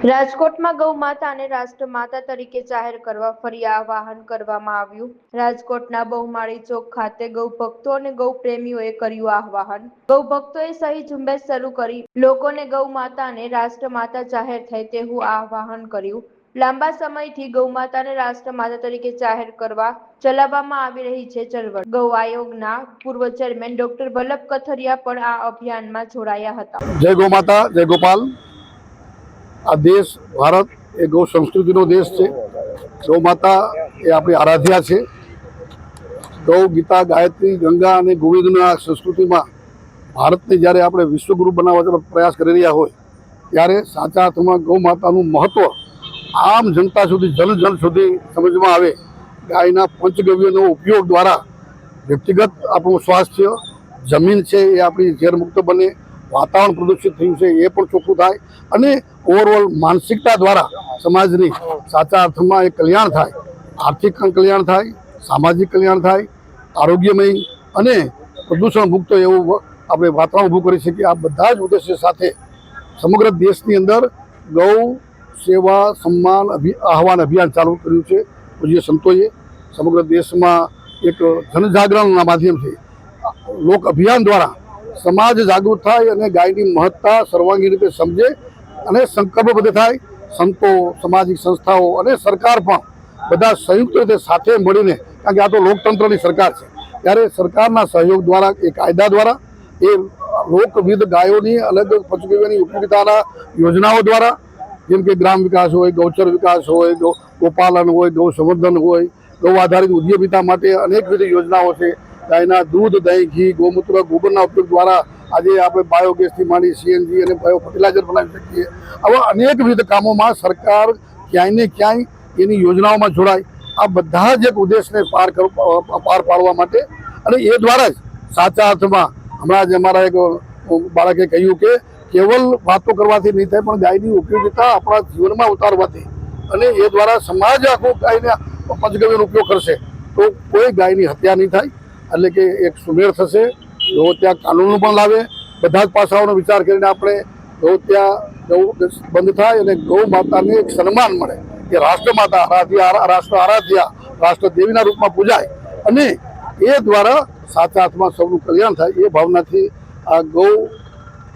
રાજકોટમાં ગૌ માતાને રાષ્ટ્રમાતા તરીકે જાહેર કરવા ફરી આહ્વાન કરવામાં આવ્યું। રાજકોટના બહુમાળી ચોક ખાતે ગૌ ભક્તો અને ગૌ પ્રેમીઓએ કર્યું આહ્વાન। ગૌ ભક્તોએ સહી ઝુંબેશ શરૂ કરી લોકોને ગૌ માતાને રાષ્ટ્રમાતા જાહેર થાય તેવું આહ્વાન કર્યું। લાંબા સમયથી ગૌ માતાને રાષ્ટ્રમાતા તરીકે જાહેર કરવા ચલાવવામાં આવી રહી છે ચળવળ। ગૌ આયોગના પૂર્વ ચેરમેન ડોક્ટર વલ્લભ કથરિયા પણ આ અભિયાનમાં જોડાયા હતા। જય ગૌ માતા, જય ગોપાલ। આ દેશ ભારત એ ગૌ સંસ્કૃતિનો દેશ છે। ગૌ માતા એ આપણી આરાધ્યા છે। ગૌ ગીતા, ગાયત્રી, ગંગા અને ગોવિંદના સંસ્કૃતિમાં ભારતને જ્યારે આપણે વિશ્વગુરુ બનાવવાનો પ્રયાસ કરી રહ્યા હોય ત્યારે સાચા અર્થમાં ગૌ માતાનું મહત્વ આમ જનતા સુધી, જન સુધી સમજમાં આવે। ગાયના પંચગવ્યનો ઉપયોગ દ્વારા વ્યક્તિગત આપણું સ્વાસ્થ્ય, જમીન છે એ આપણી ઝેરમુક્ત બને, વાતાવરણ પ્રદૂષિત થયું છે એ પણ ચોખ્ખું થાય અને ઓવરઓલ માનસિકતા દ્વારા સમાજની સાચા અર્થમાં એ કલ્યાણ થાય। આર્થિક કલ્યાણ થાય, સામાજિક કલ્યાણ થાય, આરોગ્યમય અને પ્રદૂષણ મુક્ત એવું આપણે વાતાવરણ ઊભું કરી શકીએ। આ બધા જ ઉદ્દેશ્ય સાથે સમગ્ર દેશની અંદર ગૌ સેવા સન્માન આહ્વાન અભિયાન ચાલુ કર્યું છે પૂજ્ય સંતોએ। સમગ્ર દેશમાં એક જનજાગરણના માધ્યમથી લોક અભિયાન દ્વારા સમાજ જાગૃત થાય અને ગાયની મહત્તા સર્વાંગી રીતે સમજે અને સંકલ્પબદ્ધ થાય। સંતો, સામાજિક સંસ્થાઓ અને સરકાર પણ બધા સંયુક્ત રીતે સાથે મળીને, કારણ કે આ તો લોકતંત્રની સરકાર છે, ત્યારે સરકારના સહયોગ દ્વારા એ કાયદા દ્વારા એ લોકવિધ ગાયોની અલગ પંચગવ્યની ઉપયોગિતાના યોજનાઓ દ્વારા, જેમ કે ગ્રામ વિકાસ હોય, ગૌચર વિકાસ હોય, ગોપાલન હોય, ગૌ સંવર્ધન હોય, ગૌ આધારિત ઉદ્યમિતા માટે અનેકવિધ યોજનાઓ છે। ગાયના દૂધ, દહીં, ઘી, ગૌમૂત્ર, ગોબરના ઉપયોગ દ્વારા આજે આપણે બાયોગેસથી માંડી સીએનજી અને બાયો ફર્ટિલાઇઝર બનાવી શકીએ। આવા અનેકવિધ કામોમાં સરકાર ક્યાંય ને ક્યાંય એની યોજનાઓમાં જોડાય। આ બધા જ એક ઉદ્દેશને પાર પાડવા માટે અને એ દ્વારા જ સાચા અર્થમાં હમણાં જ અમારા એક બાળકે કહ્યું કે કેવલ વાતો કરવાથી નહીં થાય, પણ ગાયની ઉપયોગિતા આપણા જીવનમાં ઉતારવાથી અને એ દ્વારા સમાજ આખો ગાયને પંચગવ્યનો ઉપયોગ કરશે તો કોઈ ગાયની હત્યા નહીં થાય। એટલે કે એક સુમેળ થશે। ગૌ ત્યાં કાનૂન પણ લાવે, બધા જ પાસાઓનો વિચાર કરીને આપણે ગૌ બંધ થાય અને ગૌ માતાને એક સન્માન મળે કે રાષ્ટ્રમાતા રાષ્ટ્ર આરાધ્યા, રાષ્ટ્ર દેવીના રૂપમાં પૂજાય અને એ દ્વારા સાચા અર્થમાં સૌનું કલ્યાણ થાય। એ ભાવનાથી આ ગૌ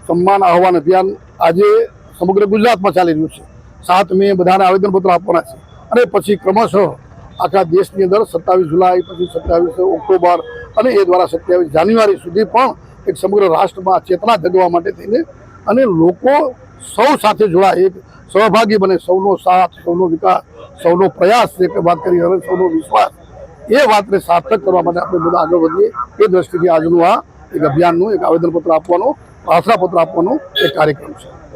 સન્માન આહ્વાન અભિયાન આજે સમગ્ર ગુજરાતમાં ચાલી રહ્યું છે। 7 મે બધાને આવેદનપત્ર આપવાના છે અને પછી ક્રમશઃ આખા દેશની અંદર 27 જુલાઈ, પછી 27 ઓક્ટોબર અને એ દ્વારા 27 જાન્યુઆરી સુધી પણ એક સમગ્ર રાષ્ટ્રમાં ચેતના જગવા માટે થઈને અને લોકો સૌ સાથે જોડાય, એક સહભાગી બને, સૌનો સાથ, સૌનો વિકાસ, સૌનો પ્રયાસ, જે વાત કરી હવે સૌનો વિશ્વાસ, એ વાતને સાર્થક કરવા માટે આપણે બધા આગળ વધીએ। એ દ્રષ્ટિથી આજનું આ એક અભિયાનનું એક આવેદનપત્ર આપવાનો, પ્રાર્થનાપત્ર આપવાનો એક કાર્યક્રમ છે।